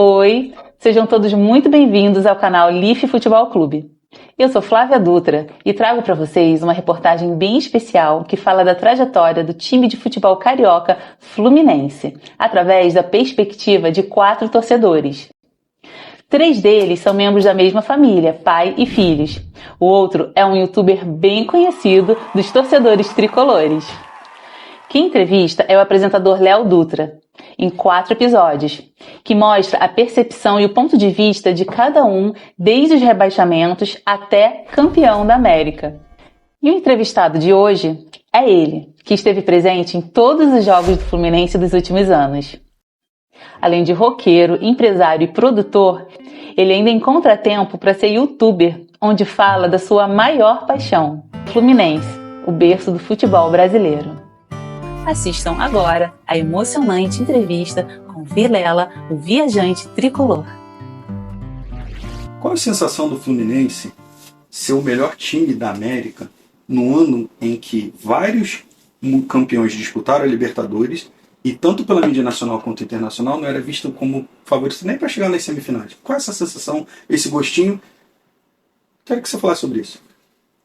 Oi, sejam todos muito bem-vindos ao canal Leaf Futebol Clube. Eu sou Flávia Dutra e trago para vocês uma reportagem bem especial que fala da trajetória do time de futebol carioca Fluminense, através da perspectiva de 4 torcedores. 3 deles são membros da mesma família, pai e filhos. O outro é um youtuber bem conhecido dos torcedores tricolores. Quem entrevista é o apresentador Léo Dutra, em 4 episódios, que mostra a percepção e o ponto de vista de cada um desde os rebaixamentos até campeão da América. E o entrevistado de hoje é ele, que esteve presente em todos os jogos do Fluminense dos últimos anos. Além de roqueiro, empresário e produtor, ele ainda encontra tempo para ser youtuber, onde fala da sua maior paixão, Fluminense, o berço do futebol brasileiro. Assistam agora a emocionante entrevista com Vilela, o viajante tricolor. Qual a sensação do Fluminense ser o melhor time da América no ano em que vários campeões disputaram a Libertadores e tanto pela mídia nacional quanto internacional não era visto como favorito nem para chegar nas semifinais? Qual é essa sensação, esse gostinho? Quero que você falasse sobre isso.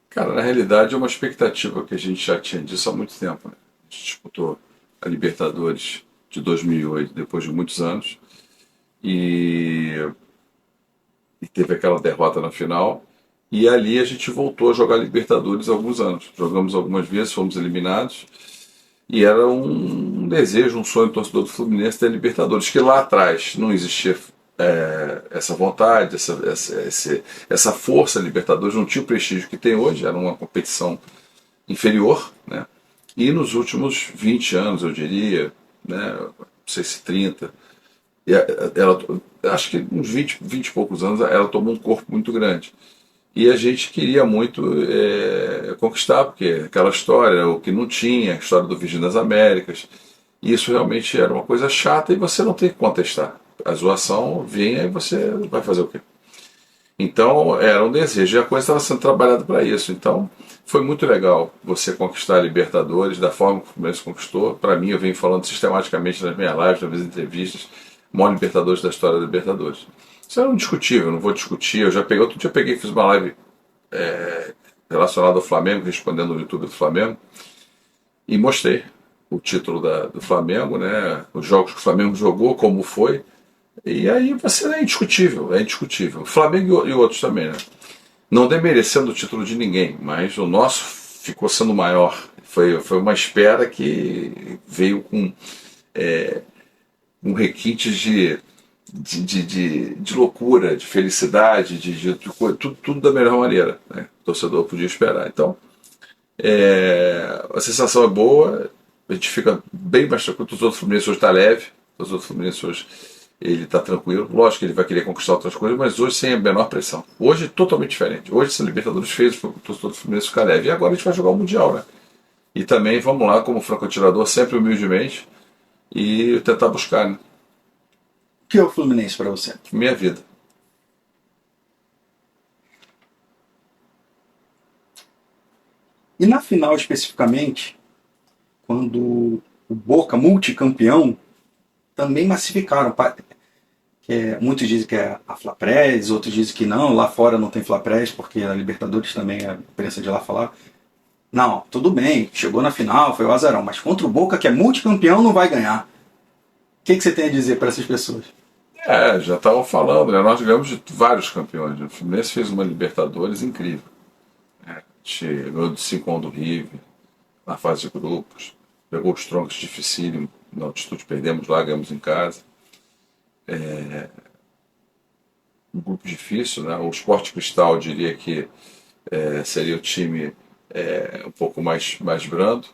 Cara, na realidade é uma expectativa que a gente já tinha disso há muito tempo, né? A gente disputou a Libertadores de 2008 depois de muitos anos e teve aquela derrota na final e ali a gente voltou a jogar Libertadores há alguns anos. Jogamos algumas vezes, fomos eliminados e era um desejo, um sonho do torcedor do Fluminense ter Libertadores, que lá atrás não existia essa vontade, essa força. Libertadores não tinha o prestígio que tem hoje, era uma competição inferior, né? E nos últimos 20 anos, eu diria, né, não sei se 30, acho que uns 20 e poucos anos, ela tomou um corpo muito grande. E a gente queria muito conquistar, porque aquela história, o que não tinha, a história do Virgem das Américas, isso realmente era uma coisa chata e você não tem que contestar. A zoação vinha e você vai fazer o quê? Então era um desejo e a coisa estava sendo trabalhada para isso. Então foi muito legal você conquistar a Libertadores da forma que o Fluminense conquistou. Para mim, eu venho falando sistematicamente nas minhas lives, nas minhas entrevistas, maior Libertadores da história da Libertadores. Isso era indiscutível, não vou discutir. Outro dia eu fiz uma live relacionada ao Flamengo, respondendo no YouTube do Flamengo, e mostrei o título do Flamengo, né, os jogos que o Flamengo jogou, como foi. E aí é indiscutível, é indiscutível. O Flamengo e outros também, né? Não desmerecendo o título de ninguém, mas o nosso ficou sendo maior. Foi uma espera que veio com requintes de loucura, de felicidade, tudo da melhor maneira, né? O torcedor podia esperar. Então, a sensação é boa, a gente fica bem mais tranquilo. O outro Fluminense hoje está leve, os outros Fluminense hoje ele está tranquilo. Lógico que ele vai querer conquistar outras coisas, mas hoje sem a menor pressão. Hoje totalmente diferente. Hoje essa Libertadores fez o torcedor do Fluminense ficar leve. E agora a gente vai jogar o Mundial, né? E também vamos lá, como franco-atirador, sempre humildemente, e tentar buscar, né? O que é o Fluminense para você? Minha vida. E na final especificamente, quando o Boca, multicampeão, também massificaram. Muitos dizem que é a Flapress, outros dizem que não, lá fora não tem Flapress, porque a Libertadores também, a imprensa de lá falar. Não, tudo bem, chegou na final, foi o azarão, mas contra o Boca, que é multicampeão, não vai ganhar. O que você tem a dizer para essas pessoas? Já estavam falando, né? Nós ganhamos de vários campeões. O Fluminense fez uma Libertadores incrível. A gente ganhou de 5-1 do River, na fase de grupos, pegou os troncos dificílimos, na altitude perdemos lá, ganhamos em casa. Um grupo difícil, né? O Sport Cristal, eu diria que seria o time um pouco mais brando,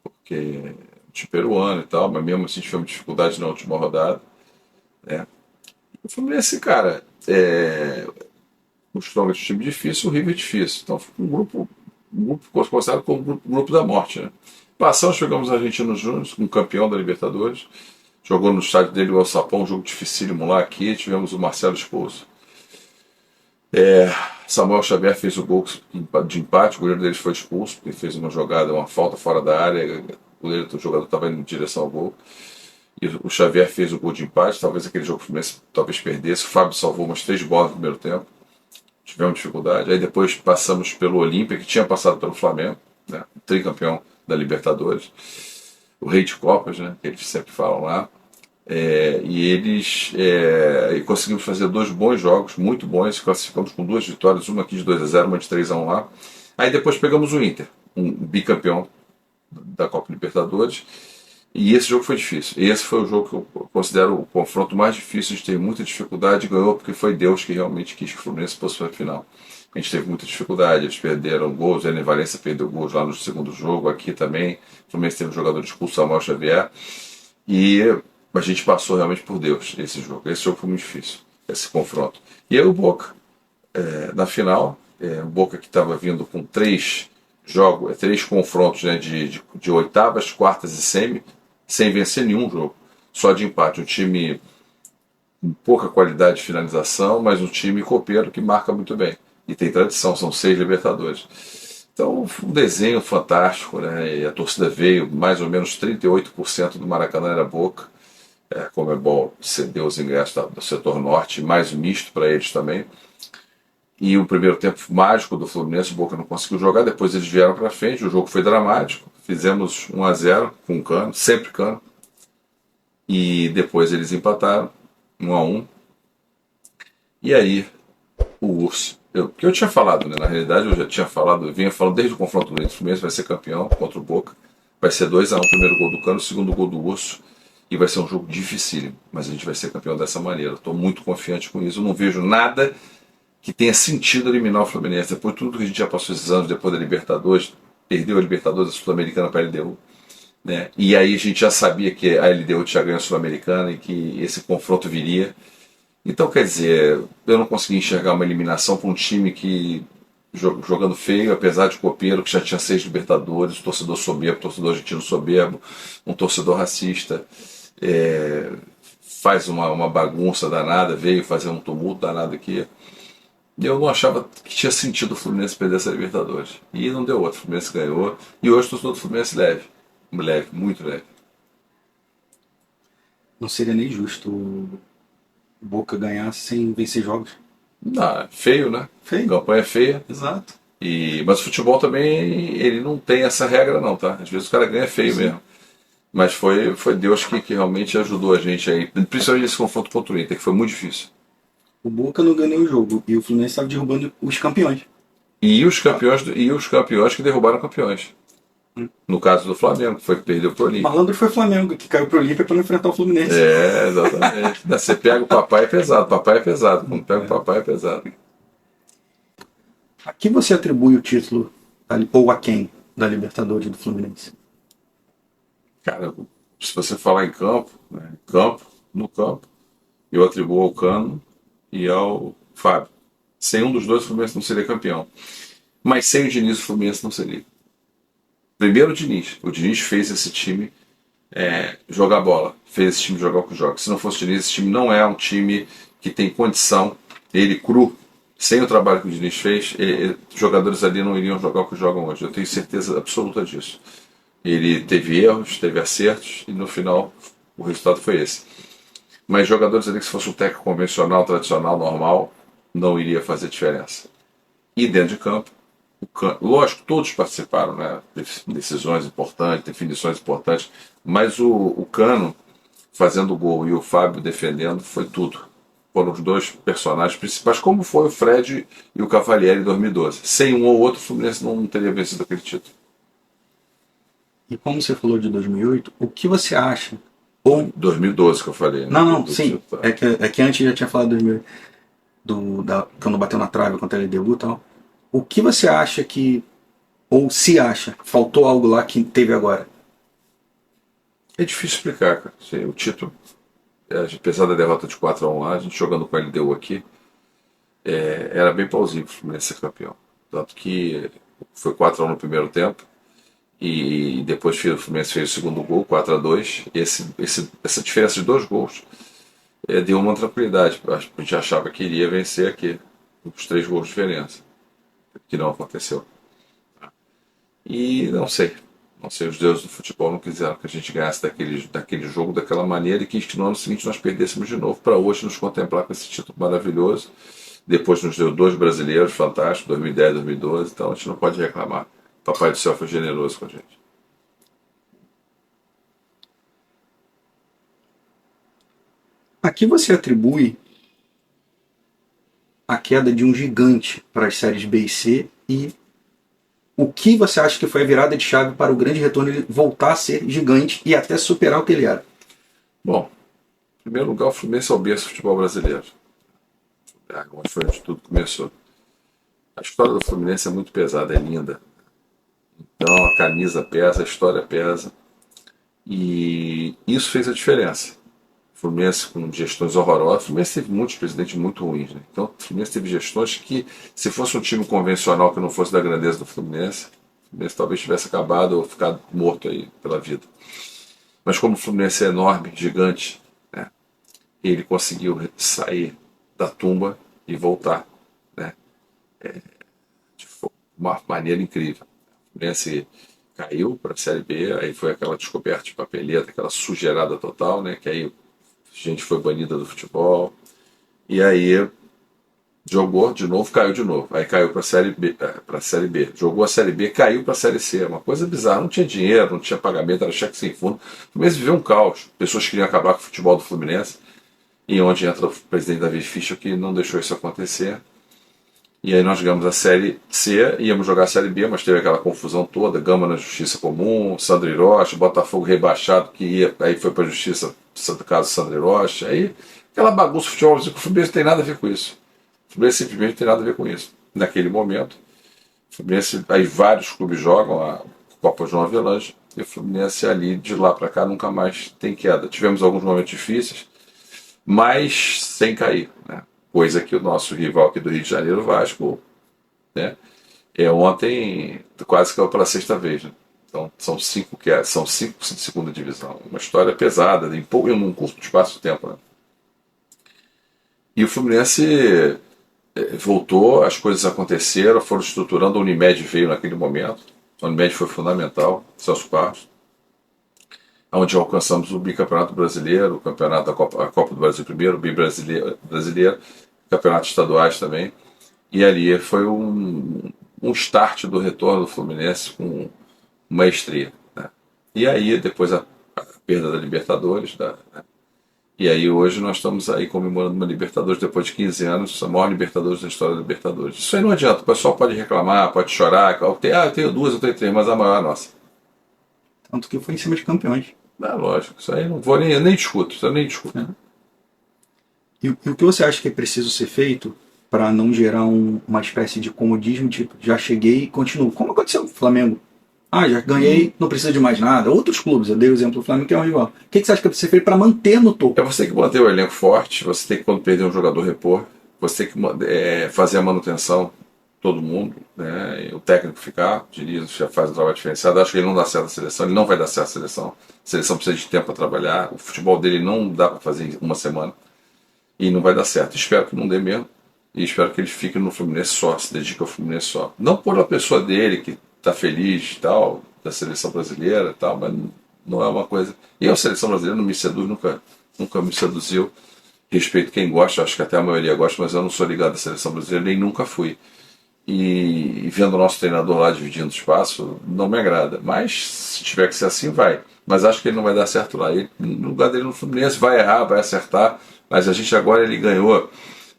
porque o time peruano e tal, mas mesmo assim tivemos dificuldade na última rodada, né? O Fluminense, cara, o Strongest é um time difícil, o River é difícil. Então foi um grupo considerado como um grupo da morte, né? Passamos, chegamos Argentino Júnior, um campeão da Libertadores. Jogou no estádio dele o Alçapão, um jogo dificílimo lá aqui. Tivemos o Marcelo expulso. Samuel Xavier fez o gol de empate, o goleiro deles foi expulso, porque fez uma jogada, uma falta fora da área, o jogador estava indo em direção ao gol. E o Xavier fez o gol de empate, talvez aquele jogo o Fluminense talvez perdesse. O Fábio salvou umas 3 bolas no primeiro tempo. Tivemos dificuldade. Aí depois passamos pelo Olímpia, que tinha passado pelo Flamengo, né? O tricampeão da Libertadores. O rei de Copas, né? Que eles sempre falam lá. E conseguimos fazer 2 bons jogos, muito bons. Classificamos com 2 vitórias, uma aqui de 2-0, uma de 3-1 lá. Aí depois pegamos o Inter, um bicampeão da Copa Libertadores. E esse jogo foi difícil. Esse foi o jogo que eu considero o confronto mais difícil. A gente teve muita dificuldade, ganhou porque foi Deus que realmente quis que o Fluminense fosse para a final. A gente teve muita dificuldade, eles perderam gols, o Ener Valencia perdeu gols lá no segundo jogo, aqui também. O Fluminense teve um jogador expulso, Samuel Xavier. E a gente passou realmente por Deus esse jogo. Esse jogo foi muito difícil, esse confronto. E aí o Boca, na final, o Boca que estava vindo com 3 jogos, 3 confrontos, né, de oitavas, quartas e semi, sem vencer nenhum jogo, só de empate. Um time com pouca qualidade de finalização, mas um time copeiro que marca muito bem. E tem tradição, são 6 Libertadores. Então, um desenho fantástico, né? E a torcida veio, mais ou menos 38% do Maracanã era Boca. Comebol cedeu os ingressos do setor norte, mais misto para eles também. E o primeiro tempo mágico do Fluminense, o Boca não conseguiu jogar, depois eles vieram para frente, o jogo foi dramático, fizemos 1-0 com o Cano, sempre Cano, e depois eles empataram, 1-1, e aí o Urso, que eu tinha falado, né? Na realidade eu já tinha falado, eu vinha falando desde o confronto do Fluminense, vai ser campeão contra o Boca, vai ser 2-1, primeiro gol do Cano, segundo gol do Urso, e vai ser um jogo dificílimo, mas a gente vai ser campeão dessa maneira, estou muito confiante com isso, eu não vejo nada que tenha sentido eliminar o Fluminense. Depois de tudo que a gente já passou esses anos, depois da Libertadores, perdeu a Libertadores, a Sul-Americana para a LDU. Né? E aí a gente já sabia que a LDU tinha ganho a Sul-Americana e que esse confronto viria. Então, quer dizer, eu não consegui enxergar uma eliminação para um time que, jogando feio, apesar de copeiro, que já tinha 6 Libertadores, um torcedor soberbo, um torcedor argentino soberbo, um torcedor racista, faz uma bagunça danada, veio fazer um tumulto danado aqui. Eu não achava que tinha sentido o Fluminense perder essa Libertadores. E não deu outro. O Fluminense ganhou. E hoje o torcedor do Fluminense leve. Leve, muito leve. Não seria nem justo o Boca ganhar sem vencer jogos. Não, feio, né? Feio. Campanha feia. Exato. Mas o futebol também, ele não tem essa regra não, tá? Às vezes o cara ganha feio mesmo. Mas foi Deus que realmente ajudou a gente aí. Principalmente nesse confronto contra o Inter, que foi muito difícil. O Boca não ganhou o jogo e o Fluminense estava derrubando os campeões. E os campeões que derrubaram campeões. No caso do Flamengo, que foi que perdeu pro Olímpia. Malandro foi o Flamengo, que caiu pro Olímpia para não enfrentar o Fluminense. Exatamente. Você pega o papai é pesado. Papai é pesado. Quando pega o papai é pesado. A que você atribui o título, ou a quem, da Libertadores do Fluminense? Cara, se você falar em campo, né, no campo, eu atribuo ao Cano e ao Fábio. Sem um dos dois, o Fluminense não seria campeão. Mas sem o Diniz, o Fluminense não seria. Primeiro o Diniz. O Diniz fez esse time jogar bola. Fez esse time jogar o que joga. Se não fosse o Diniz, esse time não é um time que tem condição. Ele cru, sem o trabalho que o Diniz fez, os jogadores ali não iriam jogar o que jogam hoje. Eu tenho certeza absoluta disso. Ele teve erros, teve acertos e no final o resultado foi esse. Mas jogadores ali que se fosse um técnico convencional, tradicional, normal, não iria fazer diferença. E dentro de campo, lógico, todos participaram, né? Decisões importantes, definições importantes, mas o Cano fazendo gol e o Fábio defendendo foi tudo. Foram os dois personagens principais, como foi o Fred e o Cavalieri em 2012. Sem um ou outro, o Fluminense não teria vencido aquele título. E como você falou de 2008, o que você acha? 2012 que eu falei. Né? Não, sim. É que antes já tinha falado de 2008, quando bateu na trave contra a LDU e tal. O que você acha que, ou se acha, faltou algo lá que teve agora? É difícil explicar, cara. O título, apesar da derrota de 4-1 lá, a gente jogando com a LDU aqui, era bem plausível o Fluminense ser campeão. Tanto que foi 4-1 no primeiro tempo, e depois o Fluminense fez o segundo gol, 4-2. Essa diferença de 2 gols deu uma tranquilidade. A gente achava que iria vencer aqui, os 3 gols de diferença, que não aconteceu. E não sei. Não sei, os deuses do futebol não quiseram que a gente ganhasse daquele jogo daquela maneira e que no ano seguinte nós perdêssemos de novo para hoje nos contemplar com esse título maravilhoso. Depois nos deu 2 brasileiros fantásticos, 2010 e 2012, então a gente não pode reclamar. Papai do Céu foi generoso com a gente. A que você atribui a queda de um gigante para as séries B e C e o que você acha que foi a virada de chave para o grande retorno ele voltar a ser gigante e até superar o que ele era? Bom, em primeiro lugar, o Fluminense é o berço do futebol brasileiro. Onde foi onde tudo começou. A história do Fluminense é muito pesada, é linda. Então a camisa pesa, a história pesa. E isso fez a diferença. O Fluminense com gestões horrorosas. O Fluminense teve muitos presidentes muito ruins, né? Então o Fluminense teve gestões que, se fosse um time convencional que não fosse da grandeza do Fluminense, o Fluminense talvez tivesse acabado ou ficado morto aí pela vida. Mas como o Fluminense é enorme, gigante, né, ele conseguiu sair da tumba e voltar, né, de uma maneira incrível. O Fluminense caiu para a Série B, aí foi aquela descoberta de papeleta, aquela sujeirada total, né, que aí a gente foi banida do futebol, e aí jogou de novo, caiu de novo, aí caiu para a Série B, jogou a Série B, caiu para a Série C, uma coisa bizarra, não tinha dinheiro, não tinha pagamento, era cheque sem fundo. O Fluminense viveu um caos, pessoas queriam acabar com o futebol do Fluminense, e onde entra o presidente David Fischer que não deixou isso acontecer. E aí nós ganhamos a Série C, íamos jogar a Série B, mas teve aquela confusão toda, Gama na Justiça Comum, Sandro Hiroshi, Botafogo rebaixado, que ia, aí foi para a Justiça, no caso Sandro Hiroshi, aí aquela bagunça de futebol, o Fluminense não tem nada a ver com isso. O Fluminense simplesmente não tem nada a ver com isso. Naquele momento, o Fluminense, aí vários clubes jogam a Copa João Avelange, e o Fluminense ali, de lá para cá, nunca mais tem queda. Tivemos alguns momentos difíceis, mas sem cair, né? Coisa que o nosso rival aqui do Rio de Janeiro, o Vasco, né, ontem quase caiu pela 6ª vez, né? Então são 5 de segunda divisão, uma história pesada em um curto espaço de tempo, né? E o Fluminense voltou, as coisas aconteceram, foram estruturando, a Unimed veio naquele momento, a Unimed foi fundamental, Celso Barros, onde alcançamos o bicampeonato brasileiro, o campeonato da Copa do Brasil primeiro, o brasileiro, campeonatos estaduais também, e ali foi um start do retorno do Fluminense com maestria, né? E aí depois a perda da Libertadores, e aí hoje nós estamos aí comemorando uma Libertadores depois de 15 anos, a maior Libertadores da história da Libertadores. Isso aí não adianta, o pessoal pode reclamar, pode chorar, eu tenho 2, eu tenho 3, mas a maior é a nossa. Tanto que foi em cima de campeões. Lógico, isso aí não vou nem discuto, isso eu nem discuto. É. E o que você acha que é preciso ser feito para não gerar uma espécie de comodismo, tipo, já cheguei e continuo? Como aconteceu com o Flamengo? Já ganhei, não precisa de mais nada. Outros clubes, eu dei o exemplo do Flamengo, que é um rival. O que você acha que é preciso ser feito para manter no topo? Você tem que manter o elenco forte, você tem que, quando perder um jogador, repor, você tem que fazer a manutenção, todo mundo, né? O técnico ficar, Diniz já faz um trabalho diferenciado. Acho que ele não dá certo a seleção, ele não vai dar certo a seleção. A seleção precisa de tempo para trabalhar, o futebol dele não dá para fazer em uma semana e não vai dar certo. Espero que não dê mesmo e espero que ele fique no Fluminense só, se dedique ao Fluminense só. Não por a pessoa dele que está feliz e tal, da seleção brasileira e tal, mas não é uma coisa. E a seleção brasileira não me seduz, nunca me seduziu. Respeito quem gosta, acho que até a maioria gosta, mas eu não sou ligado à seleção brasileira, nem nunca fui. E vendo o nosso treinador lá dividindo espaço, não me agrada. Mas se tiver que ser assim, vai. Mas acho que ele não vai dar certo lá. Ele, no lugar dele no Fluminense, vai errar, vai acertar. Mas a gente agora, ele ganhou,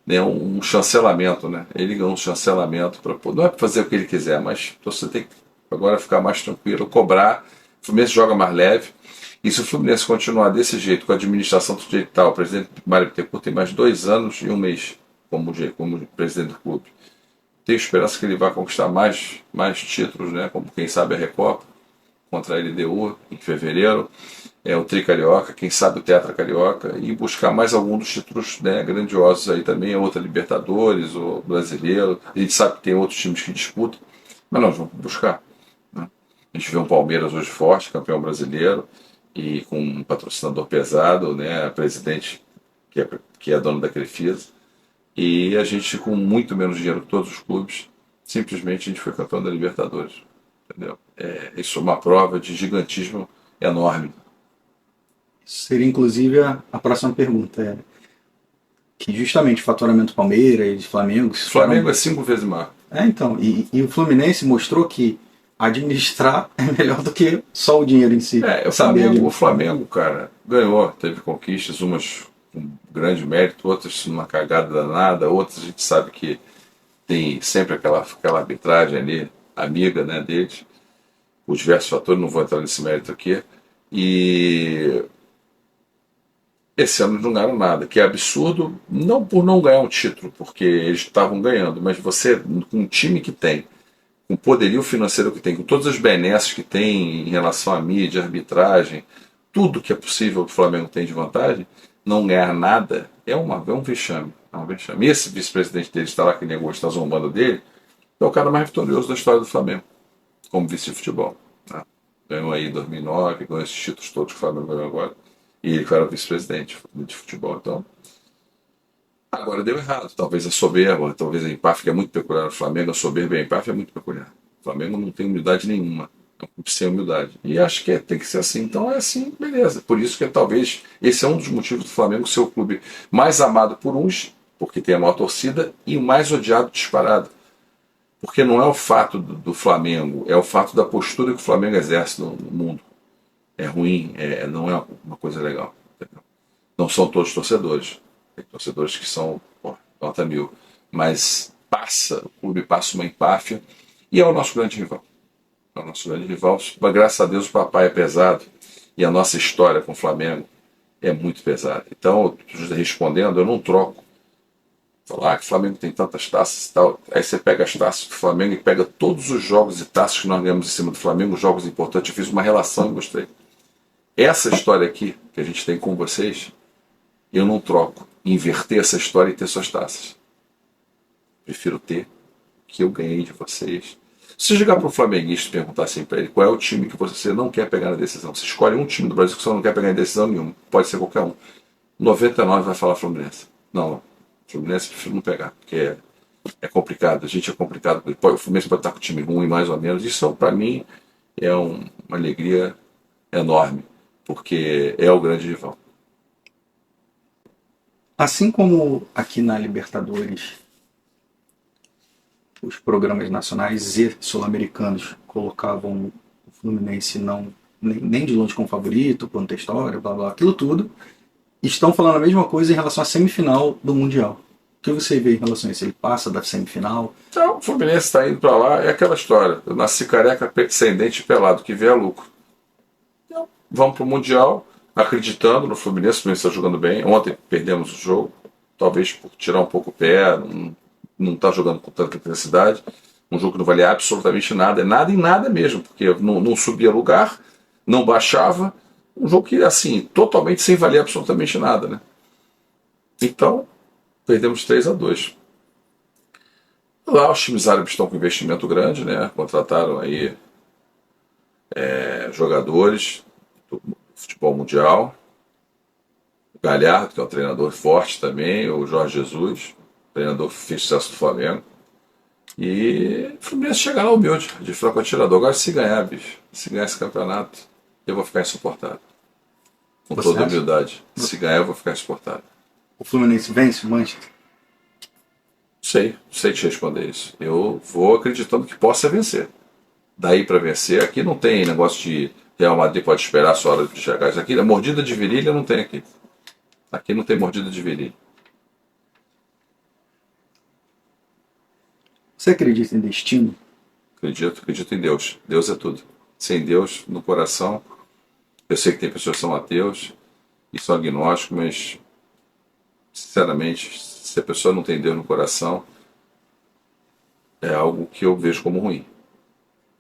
né, um chancelamento, né? Ele ganhou um chancelamento, não é para fazer o que ele quiser, mas você tem que agora ficar mais tranquilo, cobrar. O Fluminense joga mais leve. E se o Fluminense continuar desse jeito, com a administração do jeito tal, o presidente Mário Bittencourt tem mais 2 anos e 1 mês como presidente do clube. Tenho esperança que ele vai conquistar mais títulos, né? Como quem sabe a Recopa contra a LDU em fevereiro, o Tri Carioca, quem sabe o Tetra Carioca, e buscar mais algum dos títulos, né, grandiosos aí também, outra Libertadores, o Brasileiro. A gente sabe que tem outros times que disputam, mas nós vamos buscar, né? A gente vê um Palmeiras hoje forte, campeão brasileiro, e com um patrocinador pesado, né, a presidente que é dona da Crefisa. E a gente, com muito menos dinheiro que todos os clubes, simplesmente a gente foi campeão da Libertadores. Entendeu? Isso é uma prova de gigantismo enorme. Isso seria inclusive a próxima pergunta. Que justamente o faturamento Palmeiras, Flamengo... O Flamengo é 5 vezes maior. Então, e o Fluminense mostrou que administrar é melhor do que só o dinheiro em si. O Flamengo, cara, ganhou, teve conquistas, umas com grande mérito, outras numa cagada danada, outras a gente sabe que tem sempre aquela arbitragem ali, amiga, né, deles, os diversos fatores, não vou entrar nesse mérito aqui, e esse ano eles não ganharam nada, que é absurdo, não por não ganhar um título, porque eles estavam ganhando, mas você, com um time que tem, com o poderio financeiro que tem, com todas as benesses que tem em relação à mídia, arbitragem, tudo que é possível que o Flamengo tem de vantagem, não ganhar nada é um vexame. É um vexame. E esse vice-presidente dele está lá, que negou, está zombando dele, é o cara mais vitorioso da história do Flamengo, como vice de futebol. Né? Ganhou aí em 2009, ganhou esses títulos todos que o Flamengo ganhou agora. E ele era vice-presidente de futebol. Então, agora deu errado. Talvez a soberba, talvez a empáfia, que é muito peculiar no Flamengo, a soberba e a empáfia é muito peculiar. O Flamengo não tem humildade nenhuma. É um clube sem humildade. E acho que tem que ser assim. Então é assim, beleza. Por isso que talvez esse é um dos motivos do Flamengo ser o clube mais amado por uns, porque tem a maior torcida, e o mais odiado disparado. Porque não é o fato do Flamengo, é o fato da postura que o Flamengo exerce no mundo. É ruim, não é uma coisa legal. Entendeu? Não são todos torcedores. Tem torcedores que são nota 1000. Mas o clube passa uma empáfia e é o nosso grande rival. É o nosso grande rival. Graças a Deus o papai é pesado e a nossa história com o Flamengo é muito pesada. Então, respondendo, eu não troco. Falar que o Flamengo tem tantas taças e tal. Aí você pega as taças do Flamengo e pega todos os jogos e taças que nós ganhamos em cima do Flamengo, jogos importantes. Eu fiz uma relação e mostrei. Essa história aqui que a gente tem com vocês, eu não troco. Inverter essa história e ter suas taças. Prefiro ter que eu ganhei de vocês. Se chegar para o flamenguista e perguntar assim para ele qual é o time que você não quer pegar na decisão, você escolhe um time do Brasil que você não quer pegar em decisão nenhuma, pode ser qualquer um. 99 vai falar Fluminense. Não, Fluminense eu prefiro não pegar, porque é complicado, a gente é complicado. O Fluminense pode estar com o time ruim mais ou menos. Isso para mim é uma alegria enorme, porque é o grande rival. Assim como aqui na Libertadores, os programas nacionais e sul-americanos colocavam o Fluminense nem de longe como favorito, conta a história, blá blá, aquilo tudo, estão falando a mesma coisa em relação à semifinal do Mundial. O que você vê em relação a isso? Ele passa da semifinal? Então, o Fluminense está indo para lá, é aquela história. Eu nasci careca, sem dente pelado, que vier lucro. Então, vamos para o Mundial, acreditando no Fluminense. O Fluminense está jogando bem. Ontem perdemos o jogo, talvez por tirar um pouco o pé, não está jogando com tanta intensidade. Um jogo que não valia absolutamente nada, é nada em nada mesmo, porque não subia lugar, não baixava. Um jogo que, assim, totalmente sem valer absolutamente nada, né? Então, perdemos 3-2. Lá os times árabes estão com investimento grande, né? Contrataram aí jogadores do futebol mundial. O Galhardo, que é um treinador forte também, o Jorge Jesus, treinador que fez sucesso do Flamengo. E o Fluminense chega lá humilde, de franco atirador. Agora, se ganhar, bicho, se ganhar esse campeonato, eu vou ficar insuportável. Com Você toda acha? humildade. Se ganhar, eu vou ficar insuportável. O Fluminense vence o Manchester? Sei te responder isso. Eu vou acreditando que possa vencer. Daí para vencer, aqui não tem negócio de Real Madrid pode esperar a sua hora de chegar. Isso aqui, a mordida de virilha não tem aqui. Aqui não tem mordida de virilha. Você acredita em destino? Acredito em Deus. Deus é tudo. Sem Deus no coração, eu sei que tem pessoas que são ateus e são agnósticos, mas sinceramente, se a pessoa não tem Deus no coração, é algo que eu vejo como ruim.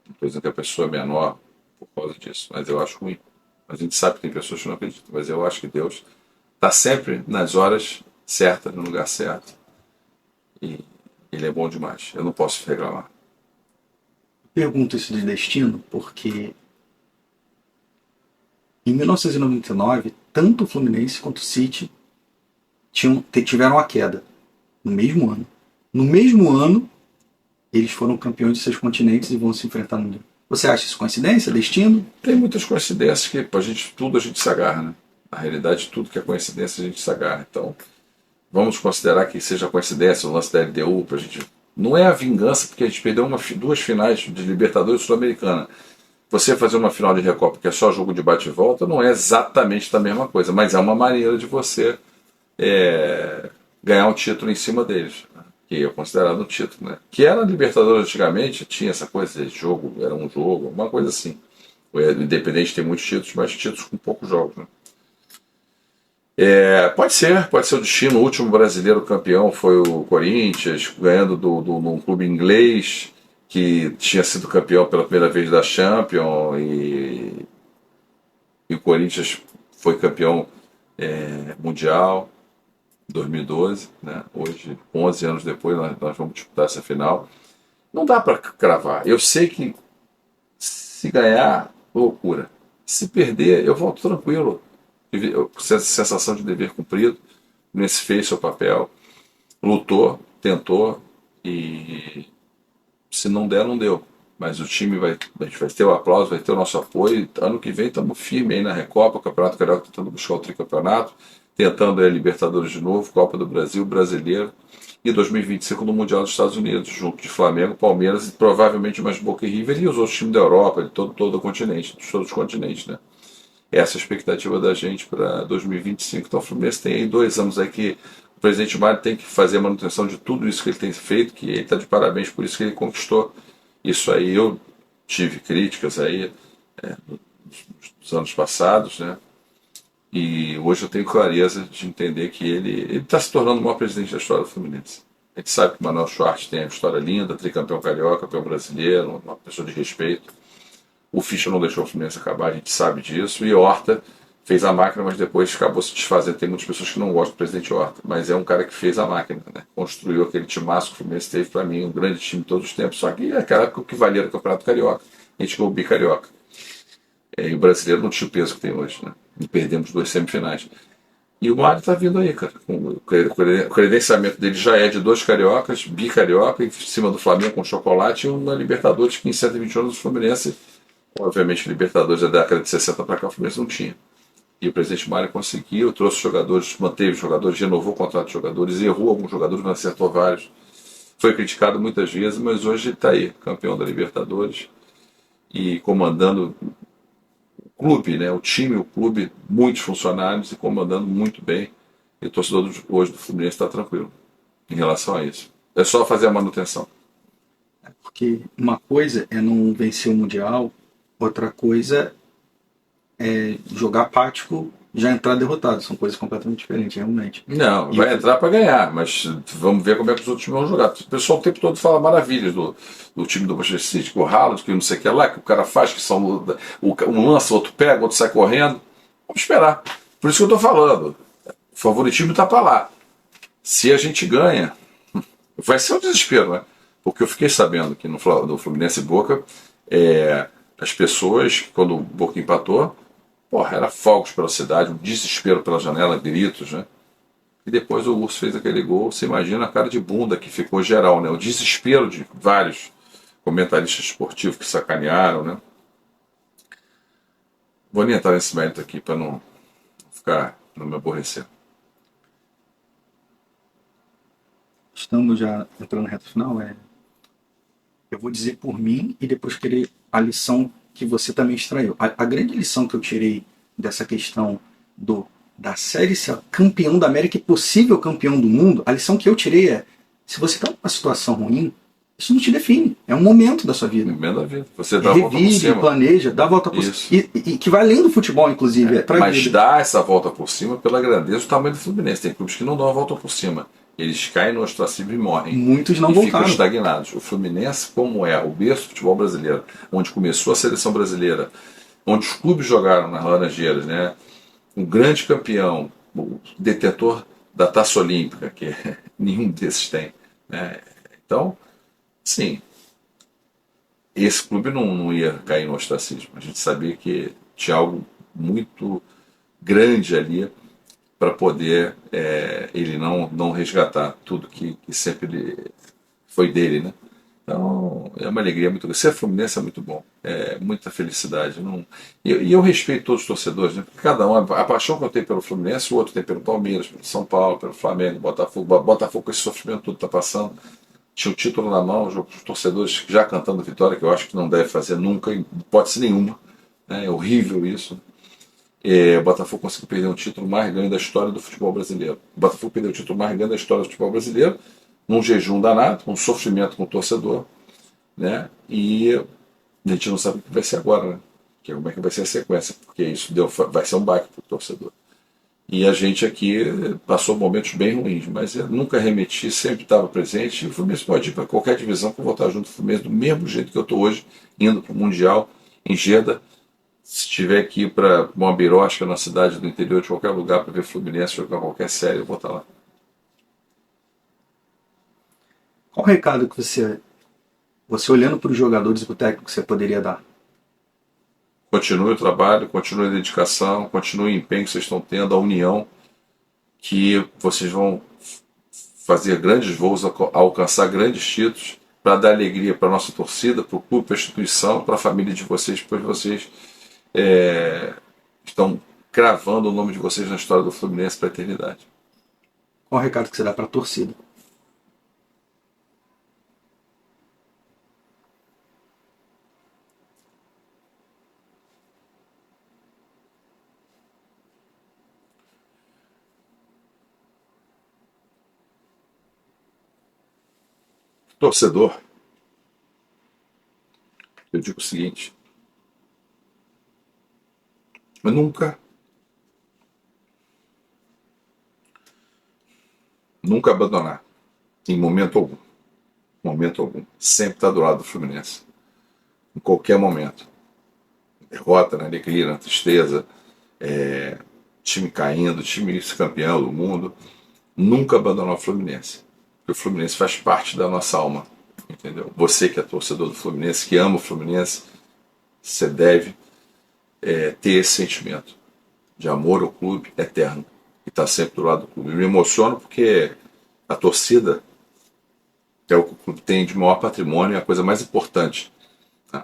Não estou dizendo que a pessoa é menor por causa disso, mas eu acho ruim. A gente sabe que tem pessoas que não acreditam, mas eu acho que Deus está sempre nas horas certas, no lugar certo. E Ele é bom demais. Eu não posso reclamar. Pergunto isso de destino porque em 1999, tanto o Fluminense quanto o City tiveram a queda no mesmo ano. No mesmo ano, eles foram campeões de seus continentes e vão se enfrentar no mundo. Você acha isso coincidência, destino? Tem muitas coincidências que tudo a gente se agarra, né? Na realidade, tudo que é coincidência a gente se agarra. Então, vamos considerar que seja coincidência o lance da LDU pra gente. Não é a vingança, porque a gente perdeu duas finais de Libertadores Sul-Americana. Você fazer uma final de Recopa que é só jogo de bate e volta não é exatamente a mesma coisa, mas é uma maneira de você ganhar um título em cima deles, né? Que é considerado um título, né? Que era Libertadores antigamente, tinha essa coisa de jogo, era um jogo, uma coisa assim. O Independente tem muitos títulos, mas títulos com poucos jogos, né? Pode ser o destino. O último brasileiro campeão foi o Corinthians, ganhando num clube inglês que tinha sido campeão pela primeira vez da Champions, e o Corinthians foi campeão mundial em 2012, né? Hoje, 11 anos depois, nós vamos disputar essa final. Não dá para cravar. Eu sei que se ganhar, loucura. Se perder, eu volto tranquilo. Sensação de dever cumprido. Nesse fez seu papel, lutou, tentou, e se não der, não deu. Mas o time a gente vai ter o aplauso, vai ter o nosso apoio. Ano que vem estamos firmes aí na Recopa, Campeonato Carioca tentando buscar o tricampeonato, tentando a Libertadores de novo, Copa do Brasil, Brasileiro, e 2025 no Mundial dos Estados Unidos, junto de Flamengo, Palmeiras e provavelmente mais Boca e River e os outros times da Europa, de todo o continente, de todos os continentes, né? Essa é a expectativa da gente para 2025. Então o Fluminense tem aí 2 anos aí que o presidente Mário tem que fazer a manutenção de tudo isso que ele tem feito, que ele está de parabéns por isso que ele conquistou. Isso aí eu tive críticas aí nos anos passados, né? E hoje eu tenho clareza de entender que ele está se tornando o maior presidente da história do Fluminense. A gente sabe que o Manuel Schwartz tem uma história linda, tricampeão carioca, campeão brasileiro, uma pessoa de respeito. O Fischer não deixou o Fluminense acabar, a gente sabe disso. E Horta fez a máquina, mas depois acabou se desfazendo. Tem muitas pessoas que não gostam do presidente Horta, mas é um cara que fez a máquina, né? Construiu aquele timaço que o Fluminense teve, para mim, um grande time de todos os tempos. Só que naquela época o que valia era o Campeonato Carioca. A gente ganhou o bicarioca. E o brasileiro não tinha o peso que tem hoje, né? E perdemos 2 semifinais. E o Mário tá vindo aí, cara. O credenciamento dele já é de 2 cariocas, bicarioca, em cima do Flamengo com chocolate, e uma Libertadores que em 120 anos o Fluminense. Obviamente, Libertadores da década de 60 para cá, o Fluminense não tinha. E o presidente Mário conseguiu, trouxe jogadores, manteve os jogadores, renovou o contrato de jogadores, errou alguns jogadores, mas acertou vários. Foi criticado muitas vezes, mas hoje ele está aí, campeão da Libertadores e comandando o clube, né? O time, o clube, muitos funcionários e comandando muito bem. E o torcedor hoje do Fluminense está tranquilo em relação a isso. É só fazer a manutenção. Porque uma coisa é não vencer o Mundial, outra coisa é jogar apático, já entrar derrotado. São coisas completamente diferentes, realmente. Não, vai entrar para ganhar, mas vamos ver como é que os outros times vão jogar. O pessoal o tempo todo fala maravilhas do time do Manchester City, que o Haaland, que não sei o que lá, que o cara faz, que são um lança, outro pega, outro sai correndo. Vamos esperar. Por isso que eu estou falando. O favoritismo está para lá. Se a gente ganha, vai ser um desespero, né? Porque eu fiquei sabendo que no Fluminense e Boca, as pessoas, quando o Boca empatou, era fogos pela cidade, um desespero pela janela, gritos, né? E depois o Urso fez aquele gol, você imagina a cara de bunda que ficou geral, né? O desespero de vários comentaristas esportivos que sacanearam, né? Vou nem entrar nesse mérito aqui para não me aborrecer. Estamos já entrando na reta final. Eu vou dizer por mim e depois querer a lição que você também extraiu. A grande lição que eu tirei dessa questão da série ser campeão da América e possível campeão do mundo, a lição que eu tirei é: se você está numa situação ruim, isso não te define. É um momento da sua vida. Momento da vida. Você dá a volta por cima. Planeja, dá a volta por cima. E que vai além do futebol, inclusive. Mas dá essa volta por cima pela grandeza do tamanho do Fluminense. Tem clubes que não dão a volta por cima. Eles caem no ostracismo e morrem. Muitos não voltaram. Ficam estagnados. O Fluminense, como é o berço do futebol brasileiro, onde começou a seleção brasileira, onde os clubes jogaram nas Laranjeiras, né? Um grande campeão, o detentor da Taça Olímpica, que nenhum desses tem, né? Então, sim, esse clube não ia cair no ostracismo. A gente sabia que tinha algo muito grande ali para poder ele não resgatar tudo que sempre foi dele, né? Então, é uma alegria muito grande. Ser Fluminense é muito bom. É muita felicidade. Não... E eu respeito todos os torcedores, né? Porque cada um, a paixão que eu tenho pelo Fluminense, o outro tem pelo Palmeiras, pelo São Paulo, pelo Flamengo, Botafogo. Botafogo com esse sofrimento tudo está passando. Tinha o título na mão, os torcedores já cantando vitória, que eu acho que não deve fazer nunca, em hipótese nenhuma. Né? É horrível isso. O Botafogo conseguiu perder um título mais grande da história do futebol brasileiro. O Botafogo perdeu o título mais grande da história do futebol brasileiro, num jejum danado, um sofrimento com o torcedor, né? E a gente não sabe o que vai ser agora, né? Como é que vai ser a sequência, porque isso vai ser um baque para o torcedor. E a gente aqui passou momentos bem ruins, mas eu nunca remeti, sempre estava presente. E o Fluminense pode ir para qualquer divisão que eu vou estar junto com o Fluminense, do mesmo jeito que eu estou hoje, indo para o Mundial em Jeddah. Se tiver que ir para uma birosca na cidade do interior de qualquer lugar para ver Fluminense jogar qualquer série, eu vou estar lá. Qual o recado que você olhando para os jogadores e para o técnico, você poderia dar? Continue o trabalho, continue a dedicação, continue o empenho que vocês estão tendo, a união, que vocês vão fazer grandes voos, alcançar grandes títulos, para dar alegria para a nossa torcida, para o clube, para a instituição, para a família de vocês, pois vocês estão cravando o nome de vocês na história do Fluminense para a eternidade. Qual o recado que você dá para a torcida? Torcedor, eu digo o seguinte: nunca abandonar, em momento algum, sempre estar do lado do Fluminense, em qualquer momento, derrota, na alegria, na tristeza, time caindo, time campeão do mundo, nunca abandonar o Fluminense, porque o Fluminense faz parte da nossa alma, entendeu? Você que é torcedor do Fluminense, que ama o Fluminense, você deve ter esse sentimento de amor ao clube eterno e estar sempre do lado do clube. Eu me emociono porque a torcida é o que o clube tem de maior patrimônio, é a coisa mais importante, né,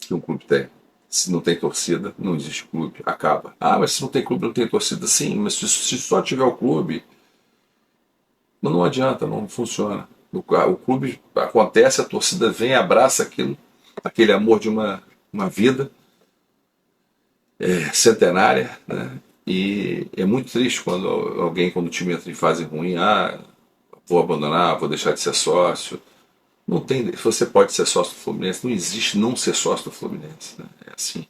que um clube tem. Se não tem torcida, não existe clube, acaba. Ah, mas se não tem clube, não tem torcida. Sim, mas se só tiver o clube, não adianta, não funciona. O clube acontece, a torcida vem, abraça aquilo, aquele amor de uma vida centenária, né? E é muito triste quando o time entra em fase ruim, vou abandonar, vou deixar de ser sócio. Não tem, você pode ser sócio do Fluminense, não existe não ser sócio do Fluminense, né? É assim,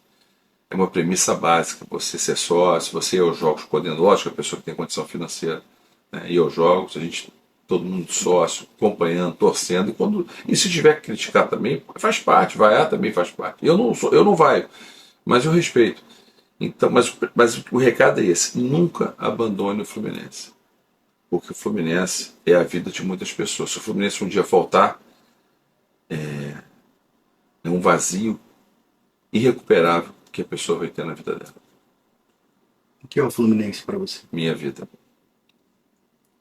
é uma premissa básica, você ser sócio, você ir aos jogos podendo, lógico, a pessoa que tem condição financeira, né, ir aos jogos, todo mundo sócio, acompanhando, torcendo, e se tiver que criticar também, faz parte, vaiar também faz parte. Eu não vaio, mas eu respeito. Então, mas o recado é esse: nunca abandone o Fluminense, porque o Fluminense é a vida de muitas pessoas. Se o Fluminense um dia faltar, é um vazio irrecuperável que a pessoa vai ter na vida dela. O que é o Fluminense para você? Minha vida.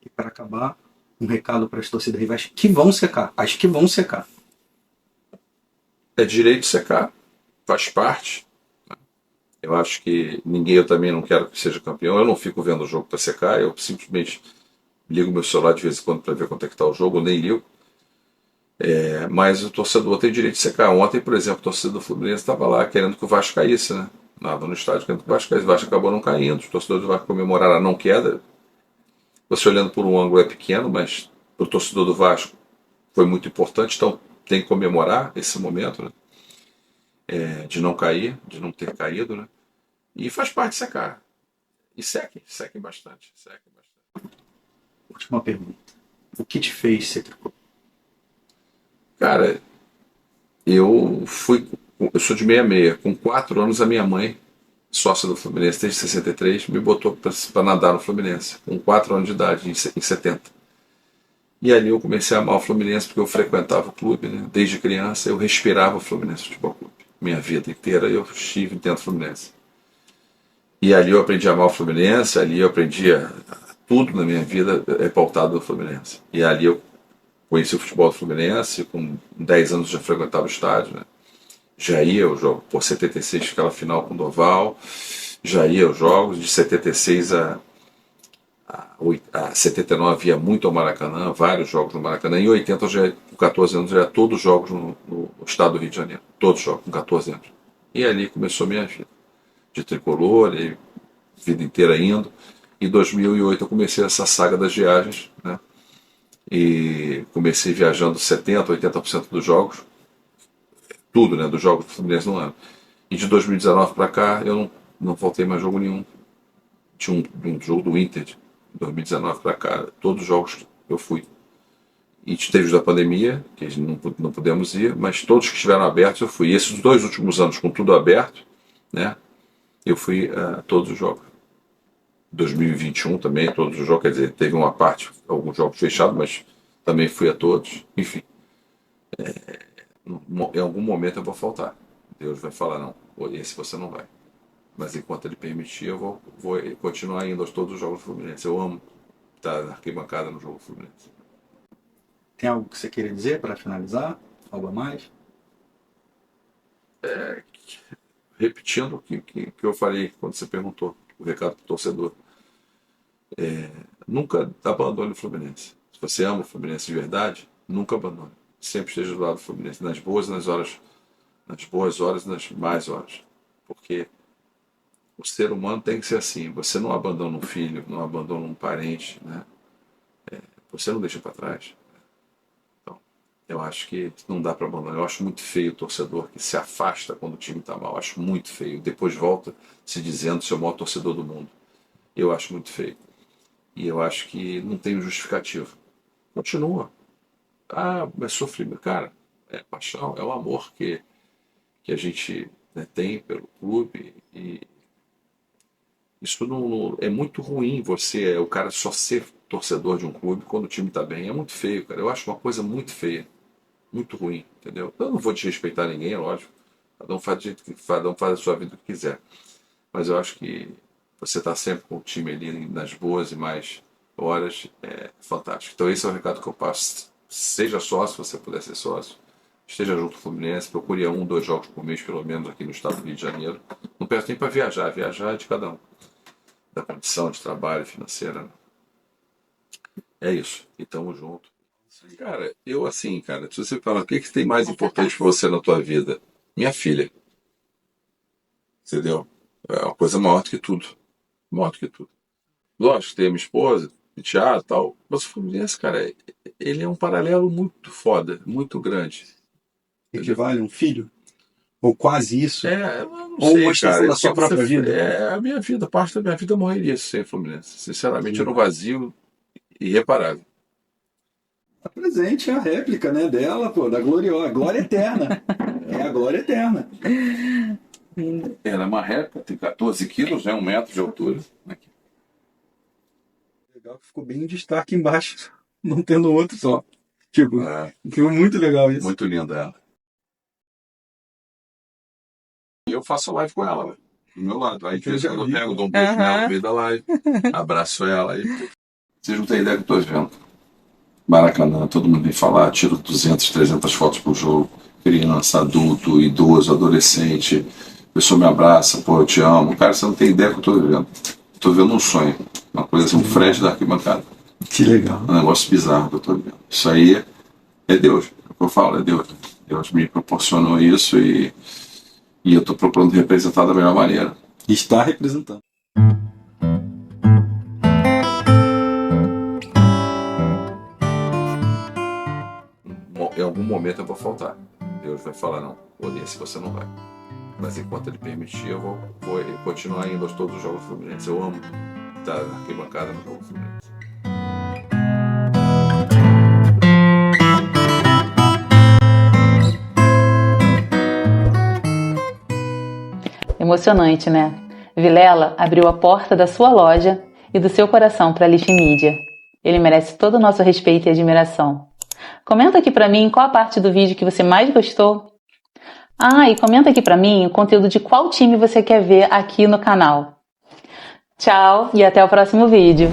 E para acabar, um recado para as torcidas rivais que vão secar. As que vão secar. É direito de secar, faz parte. Eu acho que eu também não quero que seja campeão. Eu não fico vendo o jogo para secar, eu simplesmente ligo meu celular de vez em quando para ver quanto é que está o jogo, eu nem ligo. Mas o torcedor tem direito de secar. Ontem, por exemplo, o torcedor do Fluminense estava lá querendo que o Vasco caísse, né? Estava no estádio querendo que o Vasco caísse. O Vasco acabou não caindo. Os torcedores do Vasco comemoraram a não queda. Você olhando por um ângulo é pequeno, mas para o torcedor do Vasco foi muito importante. Então tem que comemorar esse momento, né? De não cair, de não ter caído, né? E faz parte de secar. E sequem bastante. Última pergunta. O que te fez ser tricolor? Cara, eu sou de 66. Com 4 anos, a minha mãe, sócia do Fluminense desde 63, me botou para nadar no Fluminense, com 4 anos de idade, em 70. E ali eu comecei a amar o Fluminense, porque eu frequentava o clube, né? Desde criança eu respirava o Fluminense Futebol Clube. Minha vida inteira eu estive dentro do Fluminense. E ali eu aprendi a amar o Fluminense, ali eu aprendi tudo na minha vida pautado no Fluminense. E ali eu conheci o futebol do Fluminense, com 10 anos já frequentava o estádio, né? Já ia aos jogos, por 76 aquela final com o Doval, já ia aos jogos, de 76 a 79 ia muito ao Maracanã, vários jogos no Maracanã, e em 80, com 14 anos, já ia todos os jogos no estado do Rio de Janeiro, todos os jogos, com 14 anos. E ali começou a minha vida, de tricolor, e vida inteira indo. Em 2008 eu comecei essa saga das viagens, né? E comecei viajando 70%, 80% dos jogos, tudo, né, dos jogos do Fluminense no ano. E de 2019 para cá eu não faltei mais jogo nenhum. Tinha um jogo do Inter de 2019 para cá, todos os jogos eu fui. E teve os da pandemia, que não pudemos ir, mas todos que estiveram abertos eu fui. E esses 2 últimos anos com tudo aberto, né, eu fui a todos os jogos. 2021 também, todos os jogos, quer dizer, teve uma parte, alguns jogos fechados, mas também fui a todos. Enfim, em algum momento eu vou faltar. Deus vai falar, não, esse você não vai. Mas enquanto Ele permitir, eu vou continuar indo a todos os jogos do Fluminense. Eu amo estar na arquibancada no jogo do Fluminense. Tem algo que você queria dizer para finalizar? Algo a mais? Repetindo o que eu falei quando você perguntou, o recado para o torcedor. Nunca abandone o Fluminense. Se você ama o Fluminense de verdade, nunca abandone. Sempre esteja do lado do Fluminense, nas boas e nas boas horas e nas más horas. Porque o ser humano tem que ser assim. Você não abandona um filho, não abandona um parente, né? Você não deixa para trás. Então, eu acho que não dá para abandonar. Eu acho muito feio o torcedor que se afasta quando o time está mal. Eu acho muito feio. Depois volta se dizendo ser o maior torcedor do mundo. Eu acho muito feio. E eu acho que não tem justificativo. Continua. Mas sofrimento. Cara, é paixão, é o amor que a gente, né, tem pelo clube. E isso não é muito ruim você, o cara só ser torcedor de um clube quando o time está bem. É muito feio, cara. Eu acho uma coisa muito feia. Muito ruim, entendeu? Eu não vou desrespeitar ninguém, lógico. Cada um faz do jeito que cada um faz a sua vida o que quiser. Mas eu acho que você está sempre com o time ali nas boas e mais horas, é fantástico. Então esse é o recado que eu passo. Seja sócio, se você puder ser sócio. Esteja junto com o Fluminense, procure 1, 2 jogos por mês, pelo menos, aqui no estado do Rio de Janeiro. Não peço nem para viajar é de cada um. Da condição de trabalho financeira. É isso. E tamo junto. Cara, se você falar, o que tem mais importante para você na tua vida? Minha filha. Entendeu? É uma coisa maior do que tudo. Maior do que tudo. Lógico, tem a minha esposa, teatro e tal. Mas o Fluminense, cara, ele é um paralelo muito foda, muito grande. Equivale a um filho? Ou quase isso? Eu não Ou sei, uma extensão cara. da sua própria vida? A minha vida, parte da minha vida morreria sem Fluminense. Sinceramente, era um vazio irreparável. Tá presente a réplica, né, dela, pô, da Gloriosa. Glória eterna. É a glória eterna. Ela é uma réplica, tem 14 quilos, né, 1 metro de altura. Aqui. Legal que ficou bem em destaque embaixo, não tendo outro só. Tipo, ficou muito legal isso. Muito linda ela. E eu faço live com ela, do meu lado. Aí de vez em quando eu pego, dou um beijo nela no meio da live, abraço ela. Vocês não têm ideia do que eu estou vendo. Maracanã, todo mundo vem falar, tiro 200, 300 fotos por jogo. Criança, adulto, idoso, adolescente. A pessoa me abraça, pô, eu te amo. Cara, você não tem ideia do que eu estou vivendo. Estou vivendo um sonho. Uma coisa assim, um Fred da arquibancada. Que legal. Um negócio bizarro que eu estou vivendo. Isso aí é Deus. É o que eu falo, é Deus. Deus me proporcionou isso e eu estou procurando representar da melhor maneira. Está representando. Em algum momento eu vou faltar. Deus vai falar, não, esse você não vai. Mas enquanto Ele permitir, eu vou continuar indo a todos os jogos do Fluminense. Eu amo estar na arquibancada no jogo do Fluminense. Emocionante, né? Vilela abriu a porta da sua loja e do seu coração para a Leaf Media. Ele merece todo o nosso respeito e admiração. Comenta aqui pra mim qual a parte do vídeo que você mais gostou. E comenta aqui pra mim o conteúdo de qual time você quer ver aqui no canal. Tchau e até o próximo vídeo.